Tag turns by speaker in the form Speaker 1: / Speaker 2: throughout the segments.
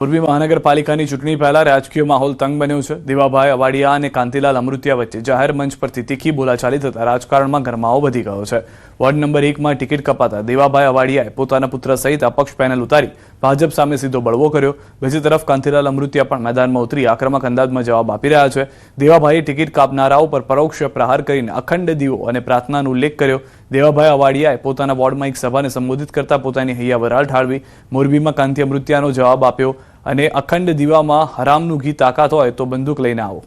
Speaker 1: મોરબી મહાનગરપાલિકાની ચૂંટણી પહેલા રાજકીય માહોલ તંગ બન્યો છે। દેવાભાઈ અવાડિયા અને કાંતિલાલ અમૃતિયા વચ્ચે જાહેર મંચ પરથી તીખી બોલાચાલી થતા રાજકારણમાં ગરમાવો વધી ગયો છે। વોર્ડ નંબર 1 માં ટિકિટ કપાતા દેવાભાઈ અવાડિયાએ પોતાના પુત્ર સહિત અપક્ષ પેનલ ઉતારી ભાજપ સામે સીધો બળવો કર્યો। બીજી તરફ કાંતિલાલ અમૃતિયા પણ મેદાનમાં ઉતરી આક્રમક અંદાજમાં જવાબ આપી રહ્યા છે। દેવાભાઈએ ટિકિટ કાપનારાઓ પર પરોક્ષ પ્રહાર કરીને અખંડ દીવો અને પ્રાર્થનાનો ઉલ્લેખ કર્યો। દેવાભાઈ અવાડિયાએ પોતાના વોર્ડમાં એક સભાને સંબોધિત કરતા પોતાની હૈયા વરાળ ઠાલવી। મોરબીમાં કાંતિ અમૃતિયાનો જવાબ આપ્યો અને અખંડ દીવામાં હરામનું ઘી તાકાત હોય તો બંદૂક લઈને આવો।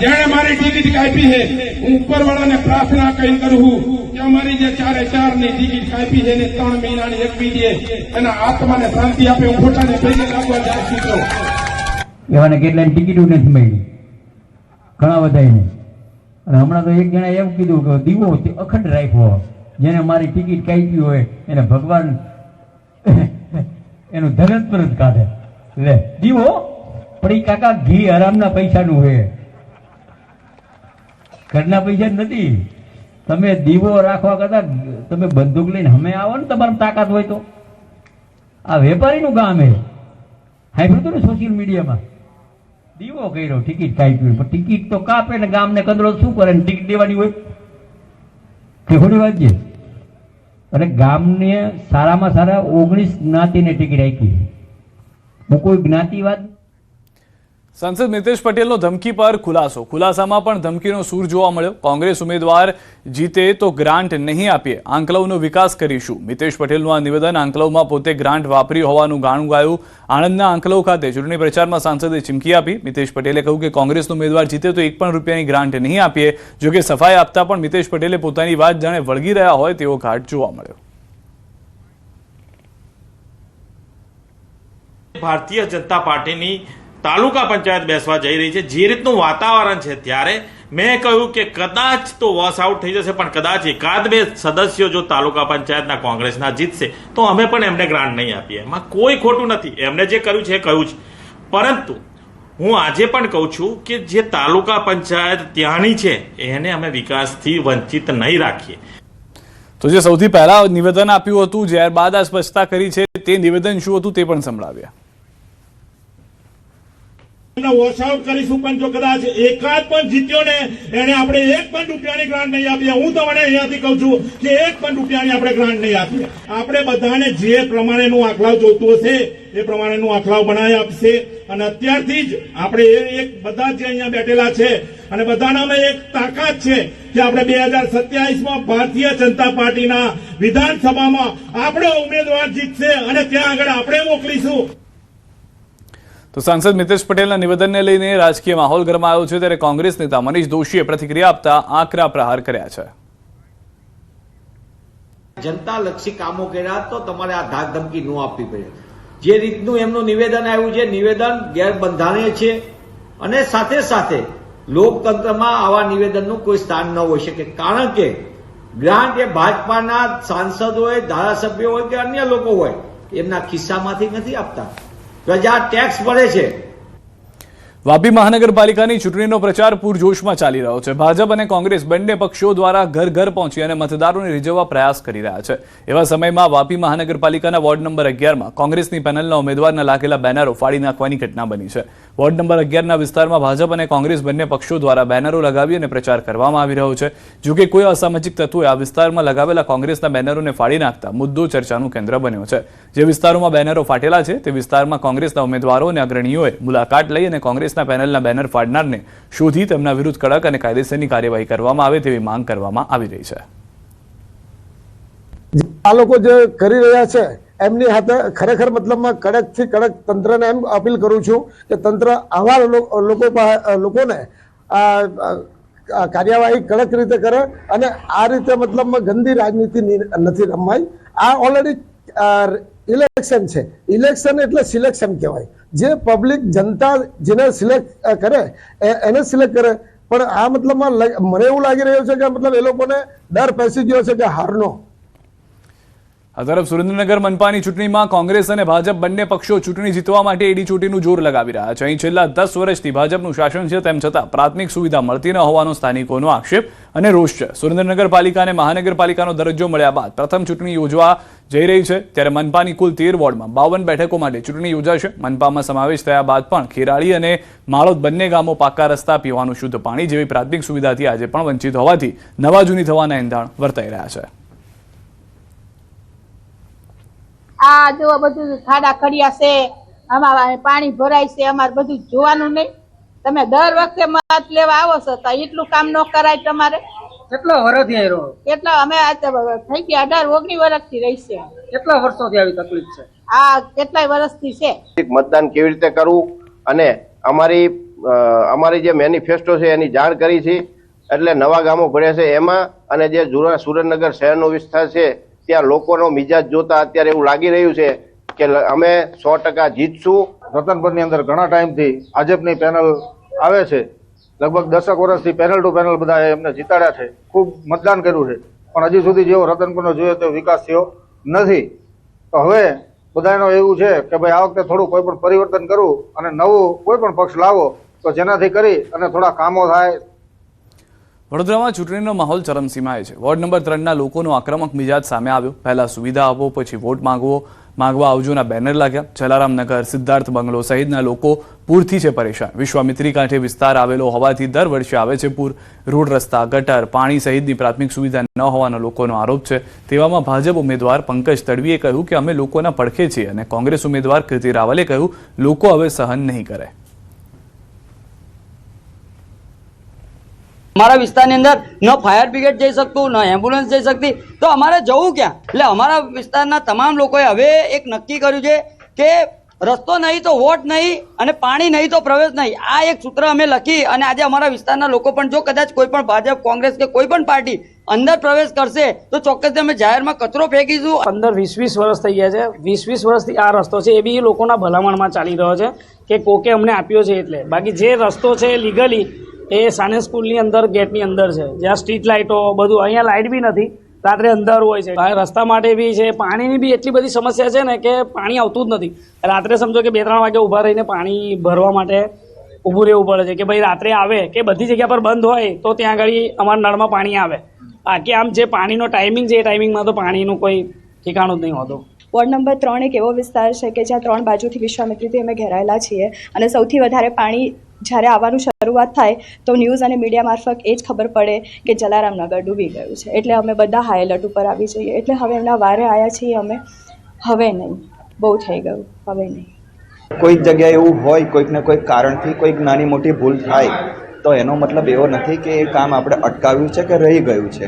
Speaker 2: જેણે મારી ટિકિટ કાપી છે હું ઉપરવાળાને પ્રાર્થના કરીને કરું કે અમારી જે 4/4 ની ટિકિટ કાપી છે ને 3 મહિનાની એક બીજી એના આત્માને શાંતિ આપે। હું ખોટાને પૈસા લાગવા જાય છું
Speaker 3: એવાને કેટલાય ટિકિટો નથી મળી ઘણા બધાને। અને હમણાં તો એક જણા એવું કીધું કે દીવો અખંડ રાખ્યો, જેને મારી ટિકિટ કાપી હોય એને ભગવાન એનું ધન પરત કાઢે। લે દીવો પણ કાકા ઘી હરામના પૈસાનું હોય, ઘરના પૈસા નથી। તમે દીવો રાખવા કરતા તમે બંદૂક લઈને અમે આવો ને તમારી તાકાત હોય તો। આ વેપારીનું કામ હે, સાંભળ્યું ને સોશિયલ મીડિયામાં દીવો કર્યો ટિકિટ કાપી, પણ ટિકિટ તો કાપે ને ગામને કંદરો શું કરે ને ટિકિટ દેવાની હોય કે ખોટી વાત છે। અને ગામને સારામાં સારા 19 જ્ઞાતિને ટિકિટ આપી, હું કોઈ જ્ઞાતિવાદ।
Speaker 1: सांसद मितेश पटेल धमकी पर खुलासामां पण धमकीनो सूर जोवा मळ्यो। कांग्रेस उम्मीदवार जीते तो ग्रांट नहीं आपीए, आंकलवनो विकास करीशुं। मितेश पटेलनुं आ निवेदन आंकलवमां पोते ग्रांट वापरी होवानुं गाणुं गायुं। आणंदना आंकलव खाते चूंटणी प्रचारमां सांसदे चीमकी आपी। मितेश पटेले कह्युं के कांग्रेसनो उम्मीदवार जीते तो 1 पण रूपियानी ग्रांट नहीं आपीए। जो के सफाई आपता पण मितेश पटेले पोतानी वात जाणे वळगी रह्या होय तेवो घाट जोवा मळ्यो।
Speaker 4: भारतीय जनता पार्टी तालुका पंचायत बेसवा जई रही है, जे रीतनु वातावरण है त्यारे मैं कहूं कि कदाच तो वॉश आउट थई जशे, पण कदाच एकाद बे सदस्यो जो तालुका पंचायतना कांग्रेसना जीतशे तो अमे पण एमने ग्रांट नहीं आपीए। एमां कोई खोटुं नथी, एमणे जे कर्युं छे कर्युं ज। परंतु हूँ आजे पण कहूं छुं कि जे तालुका पंचायत त्यांनी छे एने अमे विकासथी वंचित नहीं राखीए।
Speaker 1: तो जे सौथी पहेला निवेदन आप्युं हतुं, ज्यारबाद आ स्पष्टता करी छे, ते निवेदन शुं हतुं ते पण संभळाव्या।
Speaker 2: वॉश आउट करीशुं, पण जो कदाच एकाद पण जीत्यो ने एने आपणे 1 पण रूपियानी ग्रांट नहीं आपी। हूँ तमने अहींयाथी कहूं छुं कि 1 पण रूपियानी आपणे ग्रांट नहीं आपी। आपणे बधाने जे प्रमाणेनुं आंकलाव जोईतुं हशे ए प्रमाणेनुं आंकलाव बनावी आपशे। अने अत्यारथी ज आपणे एक बधा जे अहींया बेठेला छे अने बधानामां एक ताकात छे कि आपणे 2027 માં भारतीय जनता पार्टीना विधानसभामां आपणो उमेदवार जीतशे અને ત્યાં આગળ આપણે મોકલીશું।
Speaker 1: तो सांसद मितेश पटेल निवेदन ने लईने राजकीय माहौल गरमायो छे, त्यारे कांग्रेस नेता मनीष दोशीए प्रतिक्रिया आपता आकरा प्रहार कर्या छे।
Speaker 5: जनता लक्षी कामों कर्या तो तमारे आ धाक धमकी न आपवी पड़े। जे रीतनुं एमनुं निवेदन आव्युं छे, निवेदन गैरबंधारणीय छे अने साथे साथे लोकतंत्रमां आवा निवेदननुं कोई स्थान न होई शके। कारण के ग्रांट ए भाजपाना सांसद होय, धारासभ्य होय के अन्य लोको होय एमना खिस्सामांथी नथी आपता, प्रजा टेक्स भरे छे।
Speaker 1: वापी महानगरपालिकाની ચૂંટણીનો પ્રચાર પૂરજોશમાં ચાલી રહ્યો છે। ભાજપ અને કોંગ્રેસ બંને પક્ષો દ્વારા ઘર ઘર પહોંચી અને મતદારોને રીઝવવા પ્રયાસ કરી રહ્યા છે। એવા સમયમાં વાપી મહાનગરપાલિકાના વોર્ડ નંબર 11માં કોંગ્રેસની પેનલના ઉમેદવારના લાગેલા બેનરો ફાડી નાખવાની ઘટના બની છે। વોર્ડ નંબર 11ના વિસ્તારમાં ભાજપ અને કોંગ્રેસ બંને પક્ષો દ્વારા બેનરો લગાવી અને પ્રચાર કરવામાં આવી રહ્યો છે। જો કે કોઈ અસામાજિક તત્વોએ આ વિસ્તારમાં લગાવેલા કોંગ્રેસના બેનરોને ફાડી નાખતા મુદ્દો ચર્ચાનું કેન્દ્ર બન્યો છે। જે વિસ્તારોમાં બેનરો ફાટેલા છે તે વિસ્તારમાં કોંગ્રેસના ઉમેદવારો અને અગ્રણીઓએ મુલાકાત લઈ અને કોંગ્રેસ પેનલના બેનર ફાડનારને શોધી તેમના વિરુદ્ધ કડક અને કાયદેસરની કાર્યવાહી કરવામાં આવે તેવી માંગ કરવામાં આવી રહી છે।
Speaker 6: આ લોકો જે કરી રહ્યા છે એમની હાથે ખરેખર મતલબમાં કડકથી કડક તંત્રને એમ અપીલ કરું છું કે તંત્ર આવા લોકોને કાર્યવાહી કડક રીતે કરે અને આ રીતે મતલબમાં ગંદી રાજનીતિ નથી રમાય। આ ઓલરેડી ઇલેક્શન છે, ઇલેક્શન એટલે સિલેક્શન કહેવાય। જે પબ્લિક જનતા જેને સિલેક્ટ કરે એને સિલેક્ટ કરે, પણ આ મતલબમાં મને એવું લાગી રહ્યું છે કે મતલબ એ લોકોને ડર પેસી ગયો છે કે હારનો।
Speaker 1: આ તરફ સુરેન્દ્રનગર મનપાની ચૂંટણીમાં કોંગ્રેસ અને ભાજપ બંને પક્ષો ચૂંટણી જીતવા માટે એડીચોટીનું જોર લગાવી રહ્યા છે. અહીં છેલ્લા 10 વર્ષથી ભાજપનું શાસન છે, તેમ છતાં પ્રાથમિક સુવિધા મળતી ન હોવાનો સ્થાનિકોનો આક્ષેપ અને રોષ છે. સુરેન્દ્રનગર પાલિકા અને મહાનગરપાલિકાનો દરજ્જો મળ્યા બાદ પ્રથમ ચૂંટણી યોજવા જઈ રહી છે, ત્યારે મનપાની કુલ 13 વોર્ડમાં 52 બેઠકો માટે ચૂંટણી યોજાશે. મનપામાં સમાવેશ થયા બાદ પણ ખેરાળી અને માળોદ બંને ગામો પાકા રસ્તા, પીવાનું શુદ્ધ પાણી જેવી પ્રાથમિક સુવિધાથી આજે પણ વંચિત હોવાથી નવા જૂની થવાના એંધાણ વર્તાઈ રહ્યા છે.
Speaker 7: આ જો બધું ખાડા ખડિયા છે, આમાં પાણી ભરાય છે, અમારે બધું જોવાનું નહીં. તમે દર વખતે મત લેવા આવો છો તો એટલું કામ ન કરાય તમારે?
Speaker 8: કેટલા વર્ષથી આવી રહ્યો?
Speaker 7: કેટલા અમે થઈ ગયા 18-19 વર્ષથી રહી છે.
Speaker 8: કેટલા વર્ષોથી આવી તકલીફ છે?
Speaker 7: આ કેટલાય વર્ષથી છે.
Speaker 9: મતદાન કેવી રીતે કરવું અને અમારી જે મેનિફેસ્ટો છે એની જાણ કરી છે. એટલે નવા ગામો ભળ્યા છે એમાં, અને જે સુરેન્દ્રનગર શહેરનો વિસ્તાર છે ત્યાં લોકોનો મિજાજ જોતા અત્યારે એવું લાગી રહ્યું છે કે અમે 100% જીતશું.
Speaker 10: રતનપુરની અંદર ઘણા ટાઈમથી ભાજપની પેનલ આવે છે, લગભગ 10 વર્ષથી પેનલ ટુ પેનલ બધા એમને જીતાડ્યા છે, ખૂબ મતદાન કર્યું છે, પણ હજી સુધી જેવો રતનપુરનો જોયો તેવો વિકાસ થયો નથી. તો હવે બધાનો એવું છે કે ભાઈ આ વખતે થોડું કોઈ પણ પરિવર્તન કરવું અને નવું કોઈ પણ પક્ષ લાવો તો જેનાથી કરી અને થોડા કામો થાય.
Speaker 1: વડોદરામાં ચૂંટણીનો માહોલ ચરમસીમાએ છે. વોર્ડ નંબર 3ના લોકોનો આક્રમક મિજાજ સામે આવ્યો. પહેલા સુવિધા આપો, પછી વોટ માંગવા આવજોના બેનર લાગ્યા. જલારામનગર, સિદ્ધાર્થ બંગલો સહિતના લોકો પૂરથી છે પરેશાન. વિશ્વામિત્રી કાંઠે વિસ્તાર આવેલો હોવાથી દર વર્ષે આવે છે પૂર. રોડ, રસ્તા, ગટર, પાણી સહિતની પ્રાથમિક સુવિધા ન હોવાનો લોકોનો આરોપ છે. તેવામાં ભાજપ ઉમેદવાર પંકજ તડવીએ કહ્યું કે અમે લોકોના પડખે છીએ, અને કોંગ્રેસ ઉમેદવાર કીર્તિ રાવલે કહ્યું લોકો હવે સહન નહીં કરે.
Speaker 8: અમારા વિસ્તારની અંદર ન ફાયર બ્રિગેડ જઈ શકતું, ન એમ્બ્યુલન્સ જઈ શકતી, તો અમારે જવું ક્યાં? એટલે અમારા વિસ્તારના તમામ લોકોએ હવે એક નક્કી કર્યું છે કે રસ્તો નહીં તો વોટ નહીં, અને પાણી નહીં તો પ્રવેશ નહીં. આ એક સૂત્ર અમે લખી અને આજે અમારા વિસ્તારના લોકો પણ જો કદાચ કોઈ પણ ભાજપ, કોંગ્રેસ કે કોઈ પણ પાર્ટી અંદર પ્રવેશ કરશે તો ચોક્કસ અમે જાહેરમાં કચરો ફેંકીશું.
Speaker 11: 15-20 વર્ષ થઈ ગયા છે. 20 વર્ષથી આ રસ્તો છે એ બી લોકોના ભલામણમાં ચાલી રહ્યો છે કે કોકે અમને આપ્યો છે એટલે. બાકી જે રસ્તો છે લીગલી એ સાને સ્કૂલની અંદર ગેટની અંદર છે, જ્યાં સ્ટ્રીટ લાઇટો બધું, અહીંયા લાઇટ બી નથી, રાત્રે અંધાર હોય છે. રસ્તા માટે બી છે, પાણીની બી એટલી બધી સમસ્યા છે ને કે પાણી આવતું જ નથી. રાત્રે સમજો કે 2-3 વાગે ઊભા રહીને પાણી ભરવા માટે ઊભું રહેવું પડે છે કે ભાઈ રાત્રે આવે કે બધી જગ્યા પર બંધ હોય તો ત્યાં આગળ અમારા નળમાં પાણી આવે. બાકી આમ જે પાણીનો ટાઈમિંગ છે એ ટાઈમિંગમાં તો પાણીનું કોઈ ઠેકાણું જ નહીં હોતું.
Speaker 12: વોર્ડ નંબર 3 એક એવો વિસ્તાર છે કે જ્યાં 3 બાજુથી વિશ્વામિત્રીથી અમે ઘેરાયેલા છીએ, અને સૌથી વધારે પાણી જ્યારે આવવાનું શરૂઆત થાય તો ન્યૂઝ અને મીડિયા મારફત એ જ ખબર પડે કે જલારામનગર ડૂબી ગયું છે. એટલે અમે બધા હાઈ એલર્ટ ઉપર આવી જઈએ. એટલે હવે એમના વારે આવ્યા છીએ અમે. હવે નહીં, બહુ થઈ ગયું, હવે નહીં.
Speaker 13: કોઈક જગ્યાએ એવું હોય, કોઈક ને કોઈક કારણથી કોઈક નાની મોટી ભૂલ થાય તો એનો મતલબ એવો નથી કે એ કામ આપણે અટકાવ્યું છે કે રહી ગયું છે.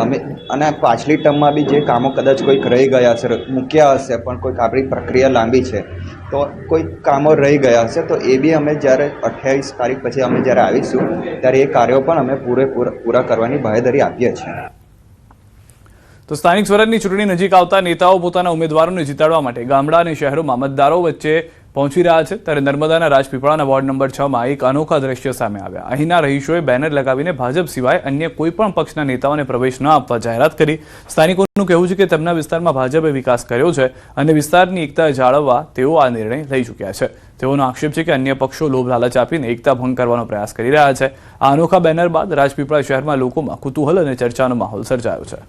Speaker 13: અમે અને પાછલી ટર્મમાં બી જે કામો કદાચ કોઈક રહી ગયા હશે, મૂક્યા હશે, પણ કોઈક આપણી પ્રક્રિયા લાંબી છે તો કોઈક કામો રહી ગયા હશે, તો એ બી અમે જ્યારે 28 તારીખ પછી અમે જ્યારે આવીશું ત્યારે એ કાર્યો પણ અમે પૂરા કરવાની બાંહેધરી આપીએ છીએ.
Speaker 1: તો સ્થાનિક સ્વરાજની ચૂંટણી નજીક આવતા નેતાઓ પોતાના ઉમેદવારોને જીતાડવા માટે ગામડા અને શહેરોમાં મતદારો વચ્ચે પહોંચી રહ્યા છે. ત્યારે નર્મદાના રાજપીપળાના વોર્ડ નંબર 6માં એક અનોખા દ્રશ્ય સામે આવ્યા. અહીંના રહીશોએ બેનર લગાવીને ભાજપ સિવાય અન્ય કોઈ પણ પક્ષના નેતાઓને પ્રવેશ ન આપવા જાહેરાત કરી. સ્થાનિકોનું કહેવું છે કે તેમના વિસ્તારમાં ભાજપે વિકાસ કર્યો છે અને વિસ્તારની એકતા જાળવવા તેઓ આ નિર્ણય લઈ ચૂક્યા છે. તેઓનો આક્ષેપ છે કે અન્ય પક્ષો લોભ લાલચ આપીને એકતા ભંગ કરવાનો પ્રયાસ કરી રહ્યા છે. આ અનોખા બેનર બાદ રાજપીપળા શહેરમાં લોકોમાં કુતૂહલ અને ચર્ચાનો માહોલ સર્જાયો છે.